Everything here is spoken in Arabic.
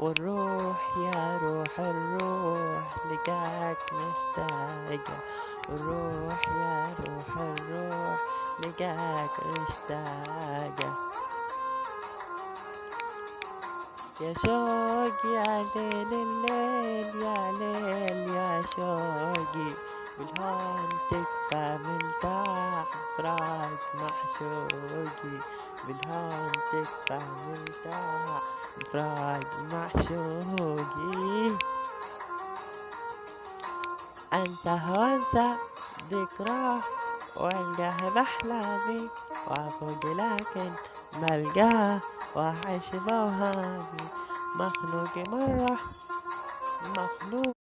والروح يا روح الروح لقاك مشتاقة، والروح يا روح الروح لقاك مشتاقة. يا شوق يا ليل الليل يا ليل يا شوقي، بالهون تكفى مرتاح فراق معشوقي، بالهون تكفى مرتاح فراق معشوقي. انسى وانسى ذكراه والقاه بأحلامي وافوق لكن ملقاه واعيش بوهامي، مخنوق مرة مخنوق.